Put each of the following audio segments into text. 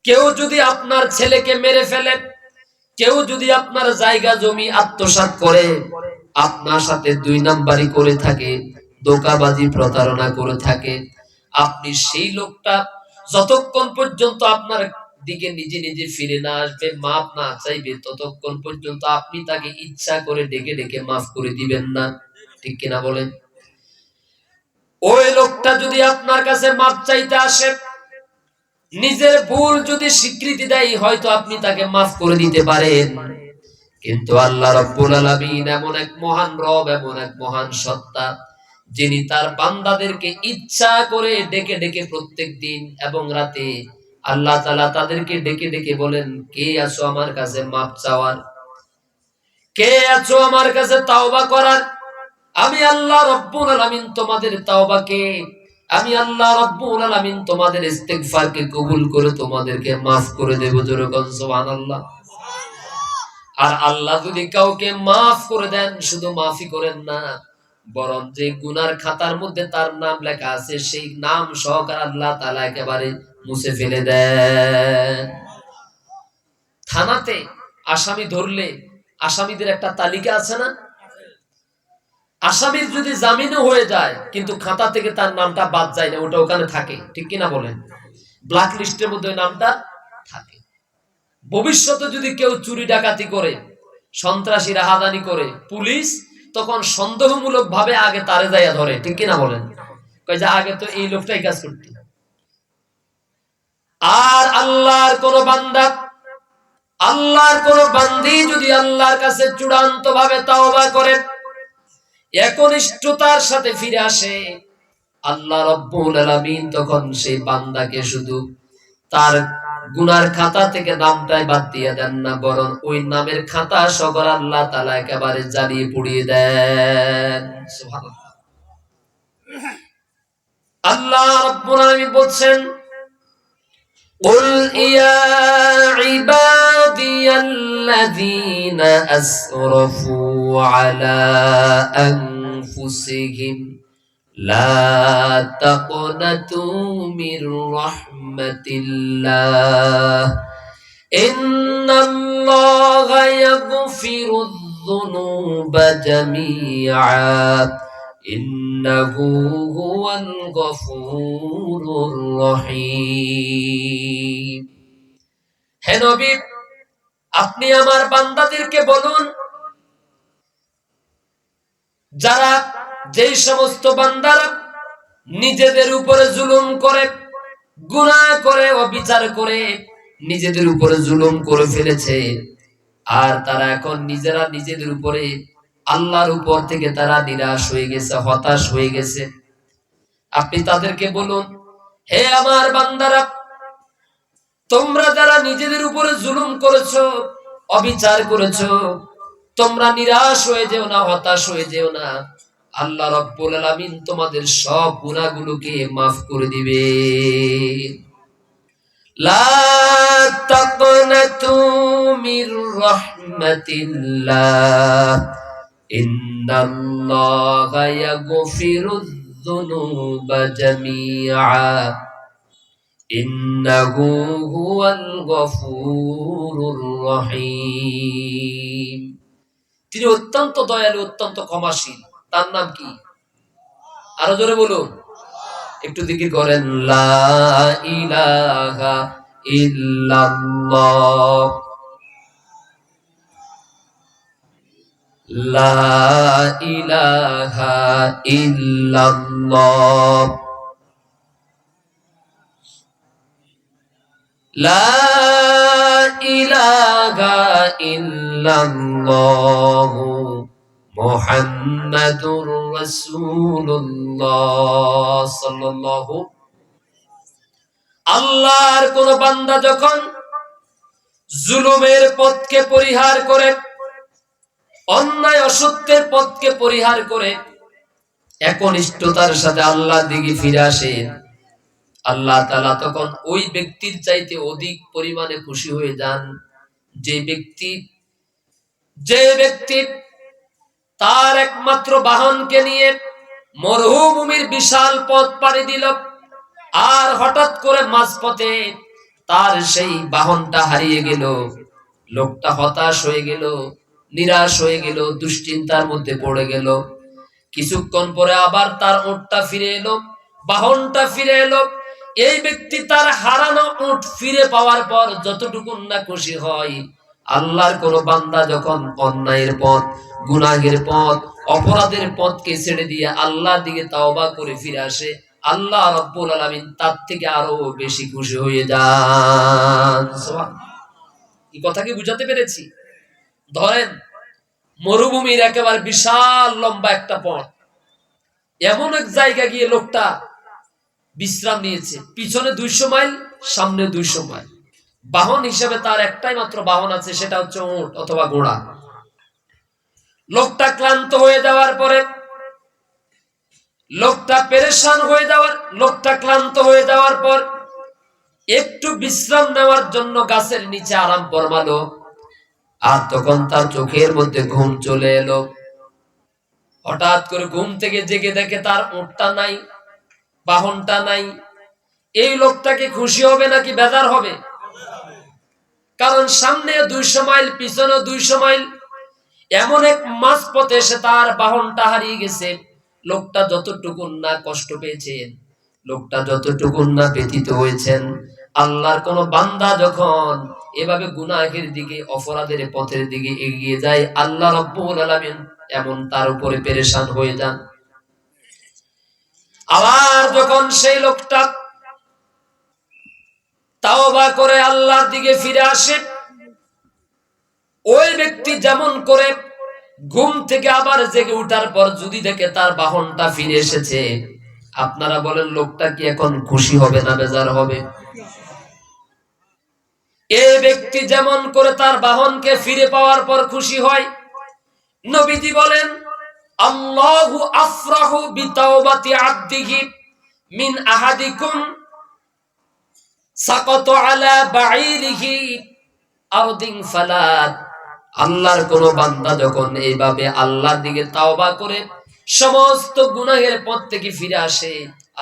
কেউ যদি আপনার ছেলেকে মেরে ফেলে, কেউ যদি আপনার জায়গা জমি আত্মসাৎ করে, আপনার সাথে 2 নাম্বারি করে থাকে, ধোঁকাবাজি প্রতারণা করে থাকে, আপনি সেই লোকটা যতক্ষণ পর্যন্ত আপনার দিকে নিজে নিজে ফিরে না আসবে, মাফ না চাইবে, ততক্ষণ পর্যন্ত আপনি তাকে ইচ্ছা করে ডেকে ডেকে মাফ করে দিবেন না। ঠিক কিনা বলেন? ওই লোকটা যদি আপনার কাছে মাফ চাইতে আসে, নিজের ভুল যদি স্বীকৃতি দেয়, হয়তো আপনি তাকে মাফ করে দিতে পারেন। কিন্তু আল্লাহ রাব্বুল আলামিন এমন এক মহান রব, এমন এক মহান সত্তা, যিনি তার বান্দাদেরকে ইচ্ছা করে ডেকে ডেকে প্রত্যেক দিন এবং রাতে আল্লাহ তাআলা তাদেরকে ডেকে ডেকে বলেন, কে আছো আমার কাছে মাফ চাওয়ার, কে আছো আমার কাছে তাওবা করার? আমি আল্লাহ রাব্বুল আলামিন তোমাদের তাওবাকে, আমি আল্লাহ রাব্বুল আলামিন তোমাদের ইস্তিগফারকে কবুল করে তোমাদেরকে মাফ করে দেব। জোরে বলেন সুবহানাল্লাহ। আর আল্লাহ যদি কাউকে মাফ করে দেন, শুধু মাফই করেন না, বরং যে গুনার খাতার মধ্যে তার নাম লেখা আছে, সেই নাম সহকারে আল্লাহ তাআলা একেবারে মুছে ফেলে দেন। থানাতে আসামি ধরলে আসামিদের একটা তালিকা আছে না? আসামির যদি জামিনও হয়ে যায়, কিন্তু খাতা থেকে তার নামটা বাদ যায় না, ওটা ওখানে থাকে। ঠিক কিনা বলেন? ব্ল্যাক লিস্টের মধ্যে ওই নামটা থাকে। ভবিষ্যতে যদি কেউ চুরি ডাকাতি করে, সন্ত্রাসী রাহাজানি করে, পুলিশ তখন সন্দেহমূলক ভাবে আগে তারে যাইয়া ধরে। ঠিক কিনা বলেন? কয় যে আগে তো এই লোকটাই কাজ করতে। আর আল্লাহর কোন বান্দা, আল্লাহর কোন বান্দি যদি আল্লাহর কাছে চূড়ান্ত ভাবে তাওবা করে, একনিষ্ঠতার সাথে ফিরে আসে, আল্লাহ রাব্বুল আলামিন তখন সেই বান্দাকে শুধু তার গুনার খাতা থেকে নামটাই বাদ দিয়ে দেন না, বরং ওই নামের খাতা সকল আল্লাহ তাআলা একেবারে জ্বালিয়ে পুড়িয়ে দেন। সুবহানাল্লাহ। আল্লাহ রাব্বুল আলামিন বলছেন, قل يا عبادي الذين أسرفوا على أنفسهم لا تقنطوا من رحمة الله إن الله يغفر الذنوب جميعا إنه هو الغفور الرحيم। হে নবী, আপনি আমার বান্দাদেরকে বলুন, যারা, যেই সমস্ত বান্দারা নিজেদের উপরে জুলুম করে, গুনাহ করে, অবিচার করে নিজেদের উপরে জুলুম করে ফেলেছে, আর তারা এখন নিজেরা নিজেদের উপরে, আল্লাহর উপর থেকে তারা নিরাশ হয়ে গেছে, হতাশ হয়ে গেছে, আপনি তাদেরকে বলুন, হে আমার বান্দারা, তোমরা যারা নিজেদের উপরে জুলুম করেছো, অবিচার করেছো, তোমরা নিরাশ হয়ে যেও না, হতাশ হয়ে যেও না। আল্লাহ রাব্বুল আলামিন তোমাদের সব গুনাহগুলোকে মাফ করে দিবে। লা তাকনাতু মির রাহমাতিল্লাহ ইন্নাল্লাহা ইয়াগফিরুয যুনুবা জামিআ ইন্নাহু হুয়াল গফুরুর রহিম। তিনি অত্যন্ত দয়ালু, অত্যন্ত ক্ষমাশীল। তার নাম কি? আরো জোরে বলুন, একটু জিকির করেন, লা ইলাহা ইল্লাল্লাহ, লা ইলাহা ইল্লাল্লাহ, লা ইলাহা ইল্লাল্লাহ মুহাম্মাদুর রাসূলুল্লাহ সাল্লাল্লাহু। আল্লাহর কোন বান্দা যখন জুলুমের পথকে পরিহার করে, অন্যায় অসত্যের পথকে পরিহার করে একনিষ্ঠতার সাথে আল্লাহর দিকে ফিরে আসে, আল্লাহ তাআলা তখন ওই ব্যক্তির চাইতে অধিক পরিমাণে খুশি হয়ে যান। যে ব্যক্তি তার একমাত্র বাহনকে নিয়ে মরুভূমির বিশাল পথ পাড়ি দিল, আর হঠাৎ করে মাঝপথে তার সেই বাহনটা হারিয়ে গেল। লোকটা হতাশ হয়ে গেল, নিরাশ হয়ে গেল, দুশ্চিন্তার মধ্যে পড়ে গেল। কিছুক্ষণ পরে আবার তার উটটা ফিরে এলো, বাহনটা ফিরে এলো। এই ব্যক্তি তার হারানো উট ফিরে পাওয়ার পর যতটুকু না খুশি হয়, আল্লাহর কোন বান্দা যখন অন্যায়ের পথ, গুনাহের পথ, অপরাধের পথকে ছেড়ে দিয়ে আল্লাহর দিকে তাওবা করে ফিরে আসে, আল্লাহ রাব্বুল আলামিন তার থেকে আরো বেশি খুশি হয়ে যান। এই কথা কি বুঝাতে পেরেছি? ধরেন মরুভূমির একেবারে বিশাল লম্বা একটা পথ, এমন এক জায়গা গিয়ে লোকটা বিশ্রাম নিয়েছে। পিছনে 200 মাইল, সামনে 200 মাইল। বাহন হিসেবে তার একটাই মাত্র বাহন আছে, সেটা হচ্ছে উট অথবা ঘোড়া। লোকটা ক্লান্ত হয়ে যাওয়ার পরে, লোকটা পেরেশান হয়ে যাওয়ার, লোকটা ক্লান্ত হয়ে যাওয়ার পর একটু বিশ্রাম নেওয়ার জন্য গাছের নিচে আরাম ফরমালো। আর তখন তার চোখের মধ্যে ঘুম চলে এলো। হঠাৎ করে ঘুম থেকে জেগে দেখে তার উটটা নাই, বাহনটা নাই। এই লোকটাকে খুশি হবে নাকি বেজার হবে? কারণ সামনে 200 মাইল, পিছনে 200 মাইল, এমন এক মাঝপথে এসে তার বাহনটা হারিয়ে গেছে। লোকটা যতটুকু না কষ্ট পেয়েছেন, লোকটা যতটুকু না ব্যথিত হয়েছেন, আল্লাহর কোন বান্দা যখন এভাবে গুনাহের দিকে, অপরাধের পথের দিকে এগিয়ে যায়, আল্লাহ রাব্বুল আলামিন এমন তার উপরে পেরেশান হয়ে যান। আবার যখন সেই লোকটা তাওবা করে আল্লাহর দিকে ফিরে আসে, ওই ব্যক্তি যেমন করে ঘুম থেকে আবার জেগে উঠার পর যদি দেখে তার বাহনটা ফিরে এসেছে, আপনারা বলেন লোকটা কি এখন খুশি হবে না বেজার হবে? এই ব্যক্তি যেমন করে তার বাহনকে ফিরে পাওয়ার পর খুশি হয়, নবীজি বলেন আল্লাহু আফরাহু বিতাওবাতি আবদিহি মিন আহাদিকুম সাকাত আলা বাঈরিহি আরদিন ফালাত। আল্লাহর কোন বান্দা যখন এইভাবে আল্লাহর দিকে তাওবা করে সমস্ত গুনাহের পথ থেকে ফিরে আসে,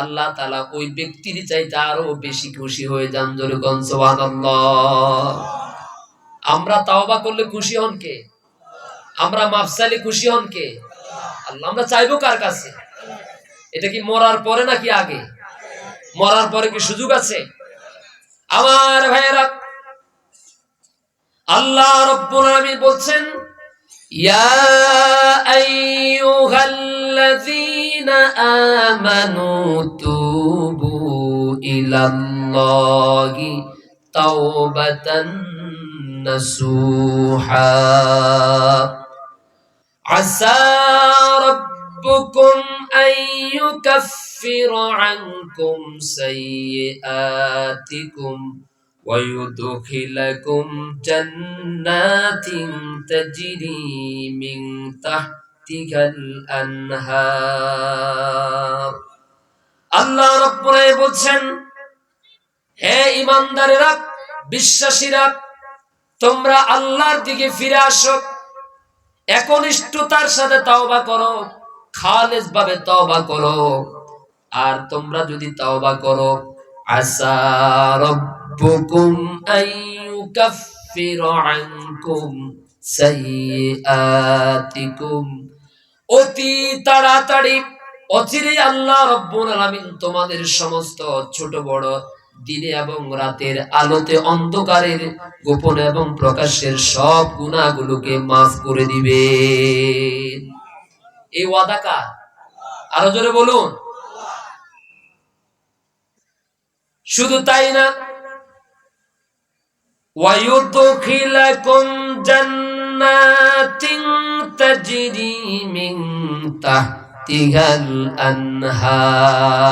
আল্লাহ তাআলা ওই ব্যক্তির চাইতে আরো বেশি খুশি হয়ে যান। জোরে কোন সুবহানাল্লাহ। আমরা তাওবা করলে খুশি হন কে? আমরা মাফ চাইলে খুশি হন কে? আল্লাহ। আমরা চাইবো কার কাছে? এটা কি মরার পরে নাকি আগে? মরার পরে কি সুযোগ আছে? আমার ভাইয়েরা, আল্লাহ রাব্বুল আলামিন বলছেন ইয়া আইয়ুহাল্লাযীনা আমানু তুবু ইলাল্লাহি তাওবাতান নাসুহা আসা রাব্বুকুম আইয়ুকাফফিরা আনকুম সাইয়্যাতিকুম ويدخلكم جنات تجري من تحتها الأنهار। আল্লাহ রাব্বুল আলামিন বলছেন, হে ঈমানদারেরা, বিশ্বাসীরা, তোমরা আল্লাহর দিকে ফিরে আসো, একনিষ্ঠতার সাথে তাওবা করো, খালেস ভাবে তাওবা করো। আর তোমরা যদি তাওবা করো, আসা রাব্বুকুম আইয়ুকাফফিরা আনকুম সাইয়্যাতিকুম, অতি তাড়াতাড়ি, অচিরেই আল্লাহ রাব্বুল আলামিন তোমাদের সমস্ত ছোট বড়, দিনে এবং রাতের আলোতে, অন্ধকারের, গোপন এবং প্রকাশ্যের সব গুনাহগুলোকে মাফ করে দিবেন। এই ওয়াদা কার? আরো জোরে বলুন। শুধু তাই না, ওয়ায়ুদখিলাকুম জান্নাতিন তাজরি মিন তাহতিহাল আনহার।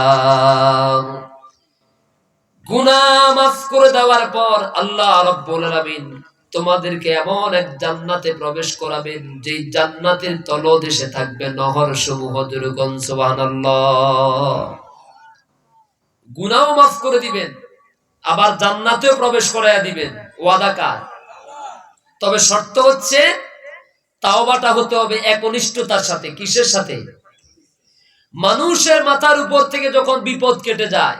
গুনাহ মাফ করে দেওয়ার পর আল্লাহ রাব্বুল আলামিন তোমাদেরকে এমন এক জান্নাতে প্রবেশ করাবেন, যে জান্নাতের তলদেশে থাকবে নহর সমূহ। যেরকম সুবহানাল্লাহ। গুনাহও মাফ করে দিবেন, আবার জান্নাতেও প্রবেশ করাইয়া দিবেন। ওয়াদা কার? তবে শর্ত হচ্ছে তাওবাটা হতে হবে একনিষ্ঠতার সাথে। কিসের সাথে? মানুষের মাথার উপর থেকে যখন বিপদ কেটে যায়,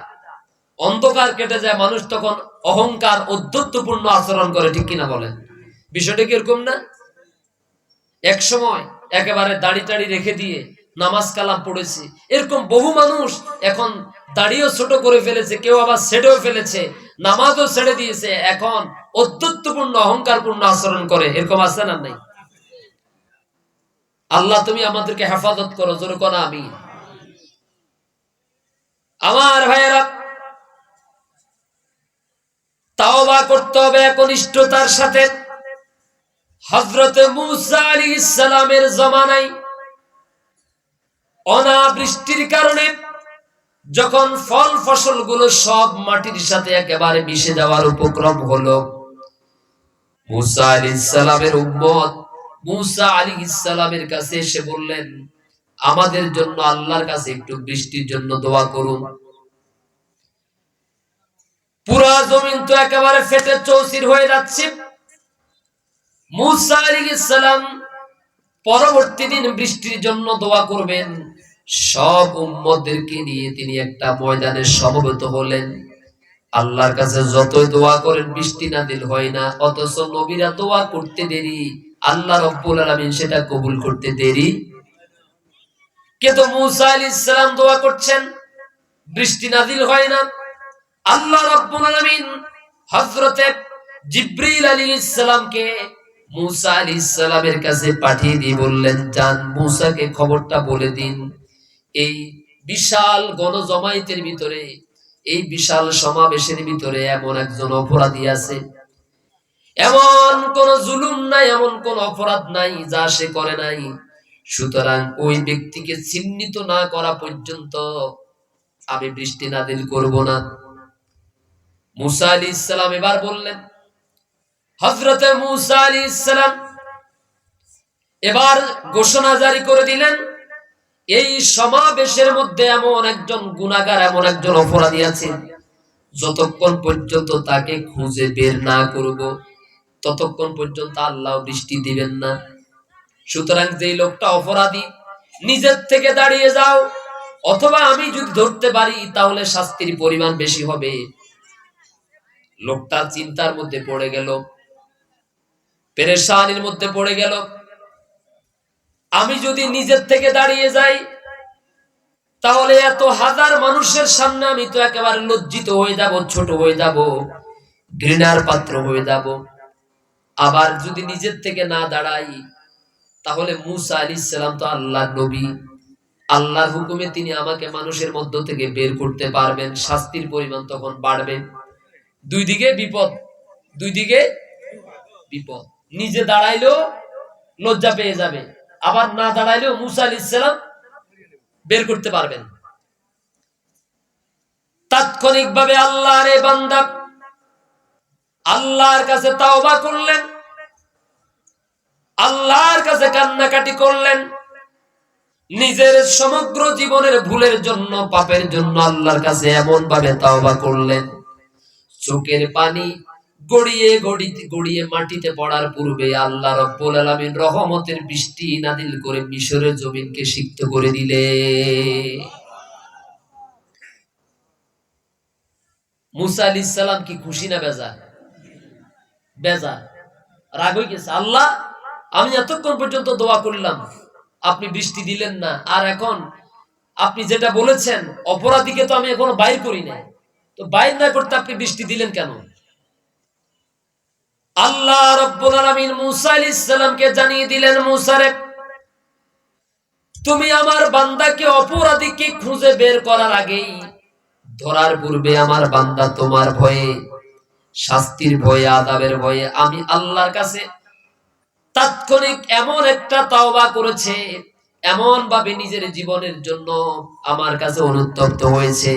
অন্ধকার কেটে যায়, মানুষ তখন অহংকার ঔদ্ধত্যপূর্ণ আচরণ করে, ঠিক কিনা বলেন? বিষয়টা কি এরকম না? এক সময় একেবারে দাড়ি টাড়ি রেখে দিয়ে নামাজ কালাম পড়েছে, এরকম বহু মানুষ এখন দাড়িও ছোট করে ফেলেছে, কেউ আবার ছেড়েও ফেলেছে, নামাজও ছেড়ে দিয়েছে, এখন ঔদ্ধত্যপূর্ণ অহংকারপূর্ণ আচরণ করে, এরকম আছে না নাই? আল্লাহ তুমি আমাদেরকে হেফাজত করো, জোরে কোন আমিন। আমার ভাইয়েরা, তাওবা করতে হবে একনিষ্ঠতার সাথে। হযরত মূসা আলাইহিস সালামের জামানায় অনাবৃষ্টির কারণে যখন ফল ফসলগুলো সব মাটির সাথে একেবারে মিশে যাওয়ার উপক্রম হলো, মূসা আলাইহিস সালামের উম্মত মূসা আলাইহিস সালামের কাছে এসে বললেন, আমাদের জন্য আল্লাহর কাছে একটু বৃষ্টির জন্য দোয়া করুন। পুরা জমিন তো একেবারে ফেটে চৌচির হয়ে যাচ্ছে। মূসা আলাইহিস সালাম পরবর্তী দিন বৃষ্টির জন্য দোয়া করবেন, সব উম্মতদেরকে নিয়ে তিনি একটা ময়দানে সমবেত হলেন। আল্লাহর কাছে যতই দোয়া করেন বৃষ্টি নাযিল হয় না, অথচ নবীরা দোয়া করতে দেরি, আল্লাহ রাব্বুল আলামিন সেটা কবুল করতে দেরি। কিন্তু মূসা আলাইহিস সালাম দোয়া করছেন, বৃষ্টি নাযিল হয় না। আল্লাহ রাব্বুল আলামিন হযরতে জিবরিল আলাইহিস সালামকে মূসা আলাইহিস সালামের কাছে পাঠিয়ে দিয়ে বললেন, যান মূসাকে খবরটা বলে দিন, এই বিশাল গণজমায়েতের ভিতরে, এই বিশাল সমাবেশের ভিতরে এমন একজন অপরাধী আছে, এমন কোন জুলুম নাই, এমন কোন অপরাধ নাই যা সে করে নাই, সুতরাং ওই ব্যক্তিকে চিহ্নিত না করা পর্যন্ত আমি বৃষ্টি নাযিল করব না। মূসা আলাইহিস সালাম এবার বললেন, হযরতে মূসা আলাইহিস সালাম এবার ঘোষণা জারি করে দিলেন, এই সমাবেশের মধ্যে এমন একজন গুনাহগার, এমন একজন অপরাধী আছে, যতক্ষণ পর্যন্ত তাকে খুঁজে বের না করব ততক্ষণ পর্যন্ত আল্লাহ বৃষ্টি দিবেন না। সুতরাং যেই লোকটা অপরাধী, নিজের থেকে দাঁড়িয়ে যাও, অথবা আমি যদি ধরতে পারি তাহলে শাস্তির পরিমাণ বেশি হবে। লোকটা চিন্তার মধ্যে পড়ে গেল, পেরেশানির মধ্যে পড়ে গেল, আমি যদি নিজের থেকে দাঁড়িয়ে যাই তাহলে এত হাজার মানুষের সামনে আমি তো একেবারে লজ্জিত হয়ে যাব, ছোট হয়ে যাব, ঘৃণার পাত্র হয়ে যাব। আবার যদি নিজের থেকে না দাঁড়াই তাহলে মূসা আলাইহিস সালাম তো আল্লাহর নবী, আল্লাহর হুকুমে তিনি আমাকে মানুষের মধ্য থেকে বের করতে পারবেন, শাস্তির পরিমাণ তখন বাড়বে। দুই দিকে বিপদ, দুই দিকে বিপদ। নিজে দাঁড়াইলেও লজ্জা পেয়ে যাবে, আবার না দাঁড়াইলেও মূসা আলাইহিস সালাম বের করতে পারবেন। তাৎক্ষণিকভাবে আল্লাহর এই বান্দা আল্লাহর কাছে তাওবা করলেন, আল্লাহর কাছে কান্নাকাটি করলেন, নিজের সমগ্র জীবনের ভুলের জন্য, পাপের জন্য আল্লাহর কাছে এমন ভাবে তাওবা করলেন, চোখের পানি গড়িয়ে গড়িয়ে গড়িয়ে মাটিতে পড়ার পূর্বে আল্লাহ রাব্বুল আলামিন রহমতের বৃষ্টি নাযিল করে মিশরের জমিনকে সিক্ত করে দিলে। মূসা আলাইহিস সালাম কি খুশি না বেজার? বেজার, রাগ হয়ে গেছে। আল্লাহ, আমি এতক্ষণ পর্যন্ত দোয়া করলাম, আপনি বৃষ্টি দিলেন না, আর এখন আপনি যেটা বলেছেন অপরাধীকে তো আমি এখনো বাইর করি না, তো বাইর না করতে আপনি বৃষ্টি দিলেন কেন? আল্লাহ রাব্বুল আলামিন মূসা আলাইহিস সালামকে জানিয়ে দিলেন, মূসা রে, তুমি আমার বান্দাকে, অপরাধীকে খুঁজে বের করার আগেই, ধরার পূর্বে আমার বান্দা তোমার ভয়ে, শাস্তির ভয়ে, আযাবের ভয়ে আমি আল্লাহর কাছে তাৎক্ষণিক এমন একটা তাওবা করেছে, এমন ভাবে নিজের জীবনের জন্য আমার কাছে অনুতপ্ত হয়েছে,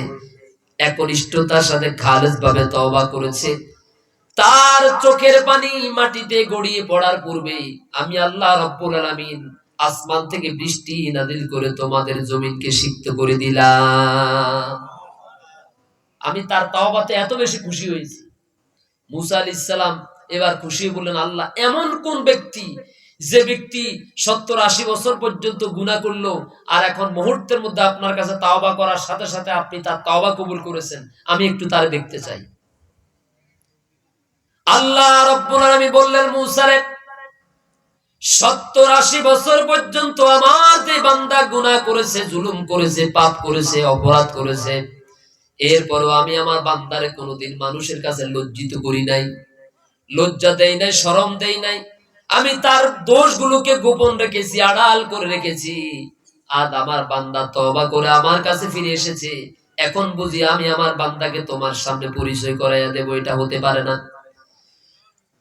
একনিষ্ঠতার সাথে খালেস ভাবে তওবা করেছে, তার চোখের পানি মাটিতে গড়িয়ে পড়ার পূর্বে আমি আল্লাহ রাব্বুল আলামিন আসমান থেকে বৃষ্টি নাযিল করে তোমাদের জমিনকে সিক্ত করে দিলাম। আমি তার তাওবাতে এত বেশি খুশি হয়েছি। মূসা আলাইহিস সালাম এবার খুশি বললেন, আল্লাহ, এমন কোন ব্যক্তি যে ব্যক্তি 70-80 বছর পর্যন্ত গুনাহ করলো আর এখন মুহূর্তের মধ্যে আপনার কাছে তাওবা করার সাথে সাথে আপনি তার তাওবা কবুল করেছেন, আমি একটু তার দেখতে চাই। আল্লাহ রাব্বুল আলামিন বললেন মূসারে, 70-80 বছর পর্যন্ত আমার যে বান্দা গুনাহ করেছে, জুলুম করেছে, পাপ করেছে, অপরাধ করেছে, এরপরও আমি আমার বান্দারে কোনোদিন মানুষের কাছে লজ্জিত করি নাই, লজ্জা দেই নাই, শরম দেই নাই। আমি তার দোষগুলোকে গোপন রেখেছি, আড়াল করে রেখেছি। আজ আমার বান্দা তওবা করে আমার কাছে ফিরে এসেছে, এখন বুঝি আমি আমার বান্দাকে তোমার সামনে পরিচয় করাইয়া দেব? এটা হতে পারে না।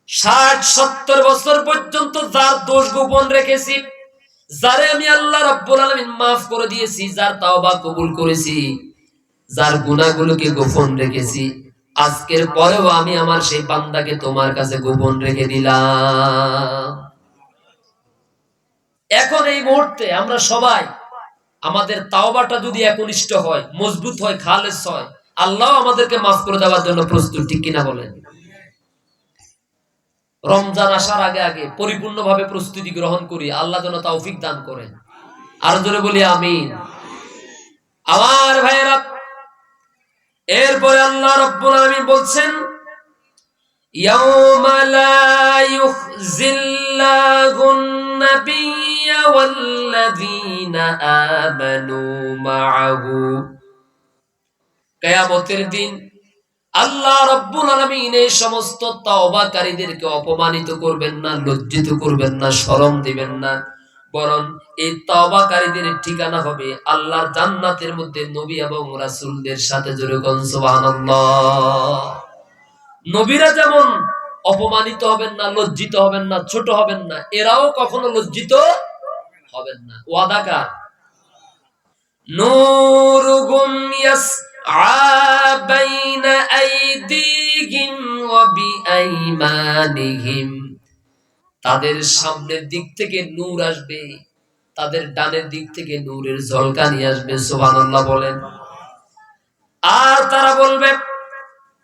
60-70 বছর পর্যন্ত যার দোষ গোপন রেখেছি, যারে আমি আল্লাহ রাব্বুল আলামিন মাফ করে দিয়েছি, যার তাওবা কবুল করেছি, যার গুনাহগুলোকে গোপন রেখেছি, আজকের পরেও আমি আমার সেই বান্দাকে তোমার কাছে গোপন রেখে দিলাম। এখন এই মুহূর্তে আমরা সবাই আমাদের তাওবাটা যদি একনিষ্ঠ হয়, মজবুত হয়, খালেস হয়, আল্লাহ আমাদেরকে মাফ করে দেওয়ার জন্য প্রস্তুত, ঠিক কিনা বলেন? রমজান আসার আগে আগে পরিপূর্ণভাবে প্রস্তুতি গ্রহণ করি, আল্লাহ যেন তৌফিক দান করেন। আর জোরে বলি আমিন। আমার ভাইয়েরা, এরপরে আল্লাহ রাব্বুল আলামিন বলছেন, ইয়াউমা লা ইউখজিল্লাহুন নাবিয়্যা ওয়াল্লাযীনা আমানু মাআহু। কিয়ামতের দিন আল্লাহ রাব্বুল আলামিন এই সমস্ত তাওবাকারীদেরকে অপমানিত করবেন না, লজ্জিত করবেন না, শরম দিবেন না, বরং এই তাওবাকারীদের ঠিকানা হবে আল্লাহর জান্নাতের মধ্যে নবী এবং রাসূলদের সাথে। জোরে কোন সুবহানাল্লাহ। নবীরা যেমন অপমানিত হবেন না, লজ্জিত হবেন না, ছোট হবেন না, এরাও কখনো লজ্জিত হবেন না। ওয়াদা কার? নূরুহুম বাইনা আইদিহিম ওয়া বিআইমানিহিম। তাদের সামনের দিক থেকে নূর আসবে, তাদের ডানের দিক থেকে নূরের ঝলকানি আসবে। সুবহানাল্লাহ বলেন। আর তারা বলবে,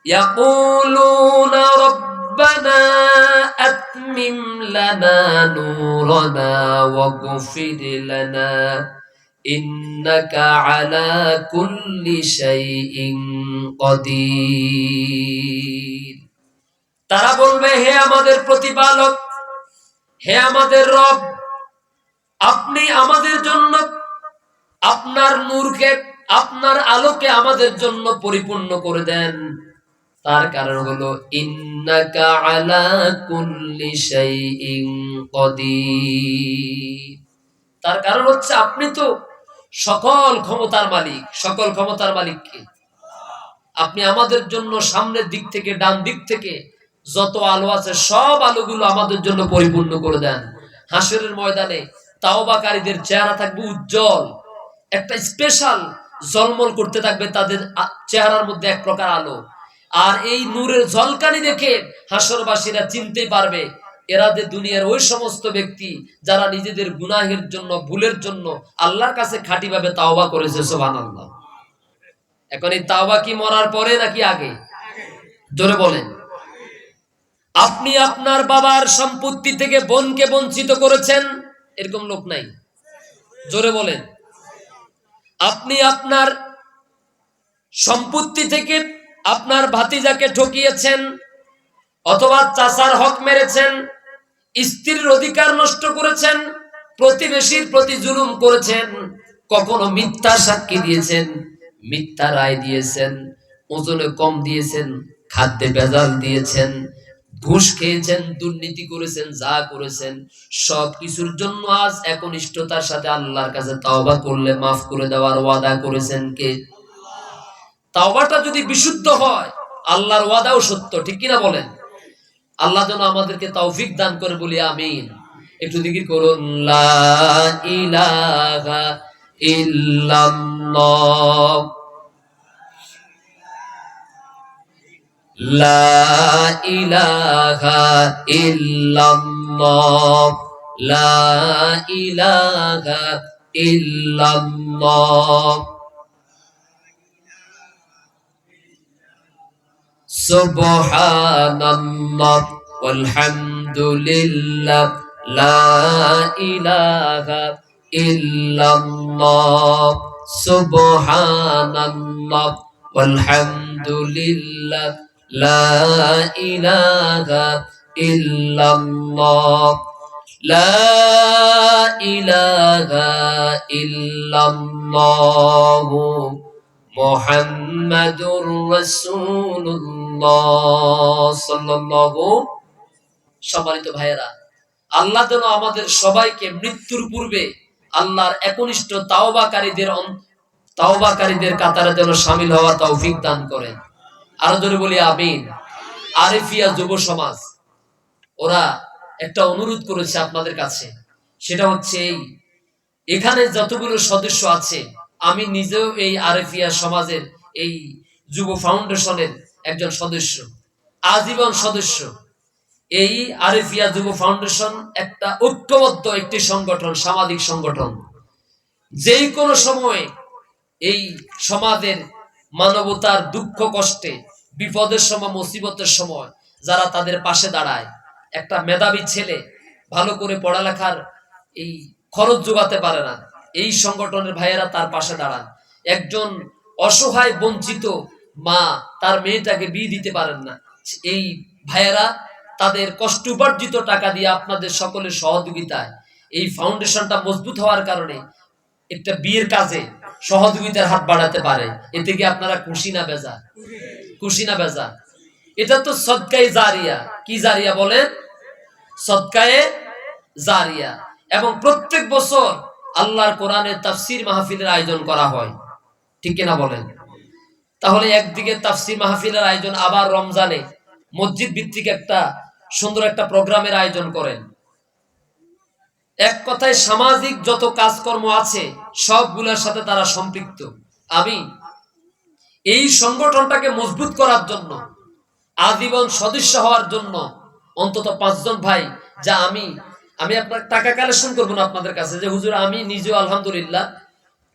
ইয়াকুলুনা রাব্বানা আতমিম লানা নূরানা ওয়াগফির লানা ইন্নাকা আলা কুল্লি শাইইন কাদির। তারা বলবে, হে আমাদের প্রতিপালক, হে আমাদের রব, আপনি আমাদের জন্য আপনার নূরকে, আপনার আলোকে আমাদের জন্য পরিপূর্ণ করে দেন। তার কারণ হলো ইন্নাকা আলা কুল্লি শাইইন কাদির। তার কারণ হচ্ছে আপনি তো সকল ক্ষমতার মালিক। সকল ক্ষমতার মালিক কে? আপনি আমাদের জন্য সামনের দিক থেকে, ডান দিক থেকে যত আলো আছে সব আলোগুলো আমাদের জন্য পরিপূর্ণ করে দেন। হাসরের ময়দানে তাওবাকারীদের চেহারা থাকবে উজ্জ্বল, একটা স্পেশাল ঝলমল করতে থাকবে তাদের চেহারার মধ্যে এক প্রকার আলো। আর এই নূরের ঝলকানি দেখে হাসরবাসীরা চিনতে পারবে এরা যে দুনিয়ার ওই সমস্ত ব্যক্তি যারা নিজেদের গুনাহের জন্য, ভুলের জন্য আল্লাহর কাছে খাঁটিভাবে তাওবা করেছে। সুবহানাল্লাহ। এখন এই তাওবা কি মরার পরে নাকি আগে? জোরে বলেন। আপনি আপনার বাবার সম্পত্তি থেকে বোনকে বঞ্চিত করেছেন, এরকম লোক নাই? জোরে বলেন। আপনি আপনার সম্পত্তি থেকে আপনার ভাতিজাকে ঠকিয়েছেন, অথবা চাচার হক মেরেছেন, স্ত্রীর অধিকার নষ্ট করেছেন, প্রতিবেশীর প্রতি জুলুম করেছেন, কখনো মিথ্যা সাক্ষী দিয়েছেন, মিথ্যা রায় দিয়েছেন, ওজনে কম দিয়েছেন, খাদ্যে ভেজাল দিয়েছেন, ঘুষ খেয়েছেন, দুর্নীতি করেছেন, যা করেছেন সব কিছুর জন্য আজ একনিষ্ঠতার সাথে আল্লাহর কাছে তাওবা করলে মাফ করে দেওয়ার ওয়াদা করেছেন কে? তাওবাটা যদি বিশুদ্ধ হয় আল্লাহর ওয়াদাও সত্য, ঠিক কিনা বলেন? আল্লাহ যেন আমাদেরকে তৌফিক দান করে, বলি আমিন। একটু জিকির করুন, লা ইলাহা ইল্লাল্লাহ, লা ইলাহা ইল্লাল্লাহ, লা ইলাহা ইল্লাল্লাহ, সুবহানাল্লাহ ওয়ালহামদুলিল্লাহ, লা ইলাহা ইল্লাল্লাহ সুবহানাল্লাহ ওয়ালহামদুলিল্লাহ লা ইলাহা ইল্লাল্লাহ লা ইলাহা ইল্লাল্লাহ মুহাম্মাদুর রাসূলুল্লাহ সাল্লাল্লাহু। সম্মানিত ভাইয়েরা, আল্লাহ যেন আমাদের সবাইকে মৃত্যুর পূর্বে আল্লাহর একনিষ্ঠ তাওবাকারীদের কাতারে যেন শামিল হওয়া তৌফিক দান করেন। আরো জোরে বলি আমিন। আরিফিয়া যুব সমাজ ওরা একটা অনুরোধ করেছে আপনাদের কাছে, সেটা হচ্ছে এখানে যতগুলো সদস্য আছে, আমি নিজেও এই আরিফিয়া সমাজের এই যুব ফাউন্ডেশনের একজন সদস্য, আজীবন সদস্য। এই আরিফিয়া যুব ফাউন্ডেশন একটা ঐক্যবদ্ধ একটি সংগঠন, সামাজিক সংগঠন। যেই কোনো সময়ে এই সমাজের মানবতার দুঃখ কষ্টে, বিপদের সময়, মুসিবতের সময় যারা তাদের পাশে দাঁড়ায়, একটা মেধাবী ছেলে ভালো করে পড়ালেখার এই খরচ যোগাতে পারে না, এই সংগঠনের ভাইয়েরা তার পাশে দাঁড়ান। একজন অসহায় বঞ্চিত মা তার মেয়েটাকে বিয়ে দিতে পারেন না, এই ভাইয়েরা তাদের কষ্ট উপার্জিত টাকা দিয়ে আপনাদের সকলের সহযোগিতায় এই ফাউন্ডেশনটা মজবুত হওয়ার কারণে একটা বিয়ের কাজে সহযোগিতার হাত বাড়াতে পারে। এতে কি আপনারা খুশি না বেজার? খুশি না বেজার? এটা তো সদকায়ে জারিয়া। কি জারিয়া বলেন? সদকায়ে জারিয়া। এবং প্রত্যেক বছর আল্লাহর কোরআনের তাফসীর মাহফিলের আয়োজন করা হয়, ঠিক কিনা বলেন? তাহলে একদিকে তাফসীর মাহফিলের আয়োজন, আবার রমজানে মসজিদ ভিত্তিক একটা সুন্দর একটা প্রোগ্রামের আয়োজন করেন। এক কথায় সামাজিক যত কাজকর্ম আছে সবগুলোর সাথে তারা সম্পৃক্ত। আমি এই সংগঠনটাকে মজবুত করার জন্য, আজীবন সদস্য হওয়ার জন্য অন্তত 5 জন ভাই, যা আমি আপনার টাকা কালেকশন করবো না আপনাদের কাছে, যে হুজুর আমি নিজেও আলহামদুলিল্লাহ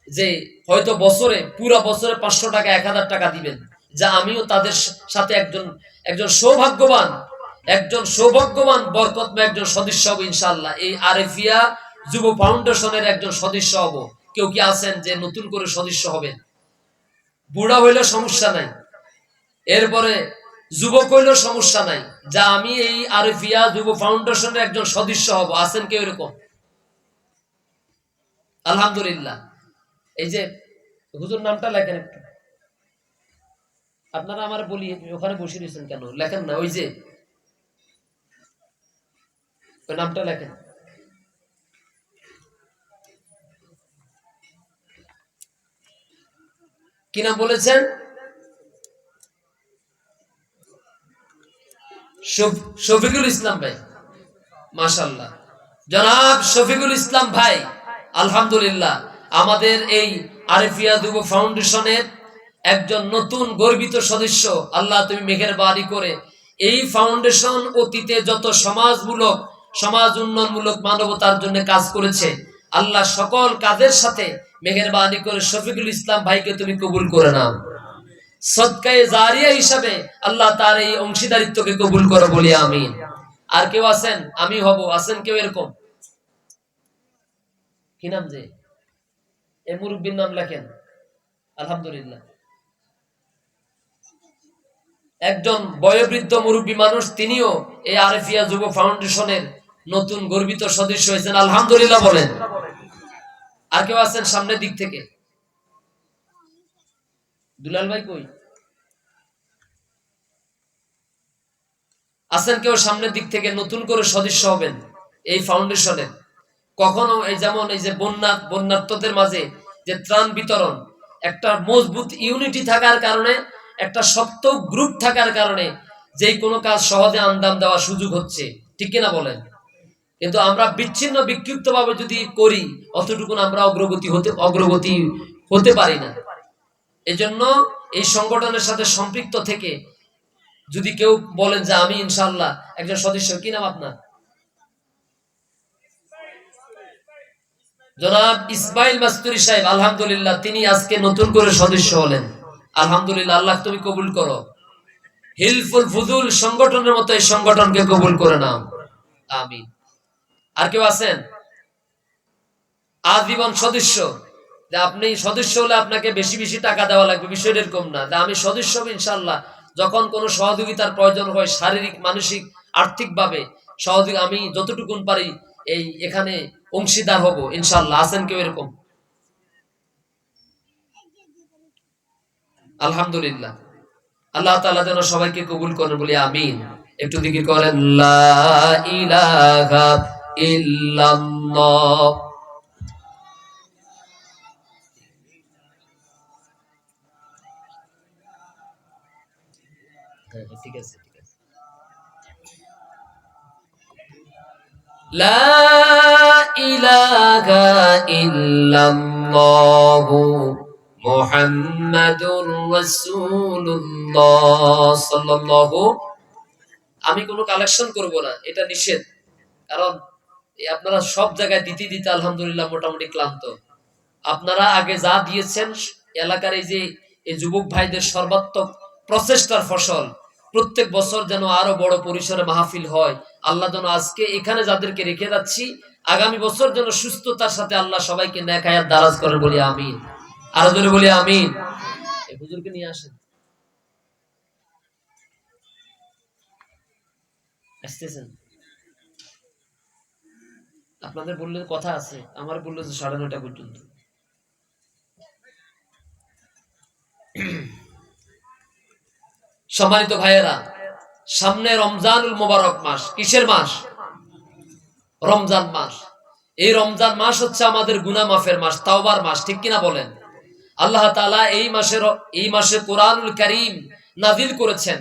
যে হয়তো বছরে, পুরো বছরে 500 টাকা 1000 টাকা দিবেন, যা আমিও তাদের সাথে একজন সৌভাগ্যবান বরকতময় একজন সদস্য হব ইনশাআল্লাহ। এই আরিফিয়া যুব ফাউন্ডেশনের একজন সদস্য হব। কেউ কি আছেন যে নতুন করে সদস্য হবেন? বুড়া হইলে সমস্যা নাই, এরপরে যুবক হইলেও সমস্যা নাই, যা আমি এই আরিফিয়া যুব ফাউন্ডেশনের একজন সদস্য হব। আছেন কেউ এরকম? আলহামদুলিল্লাহ। এই যে হুজুর নামটা লেখেন একটু। আপনারা আমার বলি ওখানে বসে রয়েছেন কেন? লেখেন না, ওই যে ওই নামটা লেখেন। কি নাম বলেছেন? শফিকুল ইসলাম ভাই। মাশাআল্লাহ, জনাব শফিকুল ইসলাম ভাই আলহামদুলিল্লাহ আমাদের এই আরিফিয়া যুব ফাউন্ডেশনের একজন নতুন গর্বিত সদস্য। আল্লাহ তুমি মেহেরবানি করে এই ফাউন্ডেশন অতীতে যত সমাজ উন্নয়নমূলক মানবতার জন্য কাজ করেছে, আল্লাহ সকল কাজের সাথে মেহেরবানি করে শফিকুল ইসলাম ভাইকে তুমি কবুল করে নাও। সদকায়ে জারিয়া হিসাবে আল্লাহ তার এই অংশীদারিত্বকে কবুল করো বলি আমিন। আর কেউ আছেন? আমি হব। আছেন কেউ এরকম? কি নাম? যে এই মুরব্বীর নাম লেখেন। আলহামদুলিল্লাহ, একজন বয়োবৃদ্ধ মুরব্বী মানুষ, তিনিও এই আরিফিয়া যুব ফাউন্ডেশনের নতুন গর্বিত সদস্য হয়েছেন। আলহামদুলিল্লাহ বলেন। আর কেউ আছেন সামনের দিক থেকে? দুলাল ভাই কই আছেন? কেউ সামনের দিক থেকে নতুন করে সদস্য হবেন এই ফাউন্ডেশনের? কখনো এই যেমন এই যে বন্যার্থদের মাঝে যে ত্রাণ বিতরণ, একটা মজবুত ইউনিটি থাকার কারণে, একটা শক্ত গ্রুপ থাকার কারণে যে কোনো কাজ সহজে আঞ্জাম দেওয়ার সুযোগ হচ্ছে, ঠিক কিনা বলেন? কিন্তু আমরা বিচ্ছিন্ন বিক্ষিপ্ত ভাবে যদি করি, অতটুকু আমরা অগ্রগতি হতে পারি না। এজন্য এই সংগঠনের সাথে সম্পৃক্ত থেকে যদি কেউ বলেন যে আমি ইনশাআল্লাহ একজন সদস্য। কি নাম আপনার? জনাব ইসমাইল মাস্তুরি সাহেব। আলহামদুলিল্লাহ, তিনি আজকে নতুন করে সদস্য হলেন। আলহামদুলিল্লাহ, আল্লাহ তুমি কবুল করো। হিলফুল ফুজুল সংগঠনের মতো এই সংগঠনকে কবুল করে নাও, আমিন। আর কেউ আছেন? আজীবন সদস্য, যে আপনি সদস্য হলে আপনাকে বেশি বেশি টাকা দেওয়া লাগবে, বিষয়টা এরকম না। আমি সদস্য হব ইনশাল্লাহ, যখন কোনো সহযোগিতার প্রয়োজন হয়, শারীরিক, মানসিক, আর্থিক ভাবে সহযোগী, আমি যতটুকুন পারি এই এখানে অংশীদার হব ইনশাল্লাহ। আছেন কেউ এরকম? আলহামদুলিল্লাহ। আল্লাহ তাআলা যেন সবাইকে কবুল করেন, বলি আমিন। একটু জিকির করেন, লা ইলাহা ইল্লাল্লাহ। ঠিক আছে, ঠিক আছে। লা ইলাহা ইল্লাল্লাহ মুহাম্মাদুর রাসূলুল্লাহ সাল্লাল্লাহু। আমি কোনো কালেকশন করব না, এটা নিষেধ। কারণ আপনারা সব জায়গায় দিতে দিতে আলহামদুলিল্লাহ মোটামুটি ক্লান্ত। আপনারা আগে যা দিয়েছেন এলাকার এই যে এই যুবক ভাইদের সর্বাত্মক প্রচেষ্টার ফসল, প্রত্যেক বছর যেন আরো বড় পরিসরে মাহফিল হয়। আল্লাহ যেন আজকে এখানে যাদেরকে রেখে যাচ্ছি, আগামী বছর যেন সুস্থতার সাথে আল্লাহ সবাইকে নেক হায়াত দারাজ করেন, বলি আমিন। আরো জোরে বলি আমিন। এই হুজুরকে নিয়ে আসেন, আসতেছেন। আপনাদের বললে কথা আছে, আমার বললো যে 9:30 পর্যন্ত। সম্মানিত ভাইয়েরা, সামনে রমজানুল মোবারক মাস। কিসের মাস? রমজান মাস। এই রমজান মাস হচ্ছে আমাদের গুনাহ মাফের মাস, তাওবার মাস, ঠিক কিনা বলেন? আল্লাহ তাআলা এই মাসে কোরআনুল কারীম নাযিল করেছেন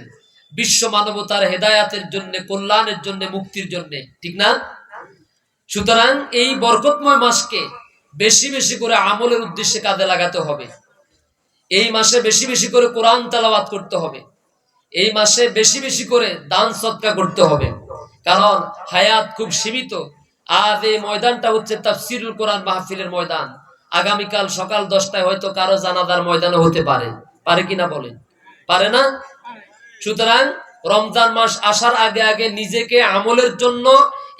বিশ্ব মানবতার হেদায়াতের জন্য, কল্যাণের জন্য, মুক্তির জন্য, ঠিক না? সুতরাং এই বরকতময় মাসকে বেশি বেশি করে আমলের উদ্দেশ্যে কাজে লাগাতে হবে। এই মাসে বেশি বেশি করে কোরআন তেলাওয়াত করতে হবে। এই মাসে বেশি বেশি করে দান সদকা করতে হবে। কারণ হায়াত খুব সীমিত। আজ এই ময়দানটা হচ্ছে তাফসীরুল কোরআন মাহফিলের ময়দান। আগামীকাল সকাল 10টায় হয়তো কারো জানাজার ময়দানে হতে পারে, পারে কিনা বলেন? পারে না? সুতরাং রমজান মাস আসার আগে আগে নিজেকে আমলের জন্য,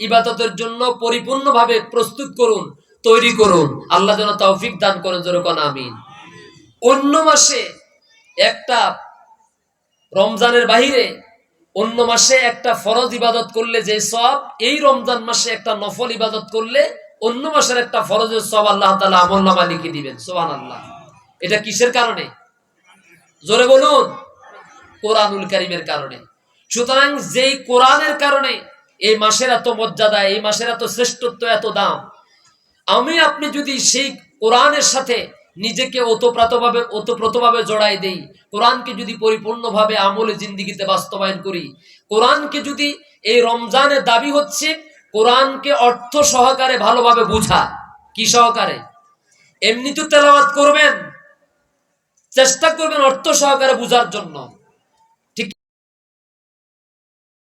ইবাদতের জন্য পরিপূর্ণভাবে প্রস্তুত করুন, তৈরি করুন। আল্লাহ যেন তৌফিক দান করেন, জোরে কোন আমিন। অন্য মাসে একটা, রমজানের বাহিরে অন্য মাসে একটা ফরজ ইবাদত করলে যে সওয়াব, এই রমজান মাসে একটা নফল ইবাদত করলে অন্য মাসের একটা ফরজের সওয়াব আল্লাহ তাআলা আমলনামায় লিখে দিবেন। সুবহানাল্লাহ। এটা কিসের কারণে? জোরে বলুন। কোরআনুল কারীমের কারণে। সুতরাং যেই কোরআনের কারণে এই মাসের এত মর্যাদা, এই মাসের এত শ্রেষ্ঠত্ব, এত দাম, আমি আপনি যদি সেই কোরআনের সাথে নিজেকে ওতপ্রোতভাবে জড়াই দেই, কোরআনকে যদি পরিপূর্ণভাবে আমলে জিন্দেগিতে বাস্তবায়ন করি, কোরআনকে যদি, এই রমজানের দাবি হচ্ছে কোরআনকে অর্থ সহকারে ভালোভাবে বুঝা। কি সহকারে? এমনি তো তেলাওয়াত করবেন, চেষ্টা করবেন অর্থ সহকারে বুঝার জন্য।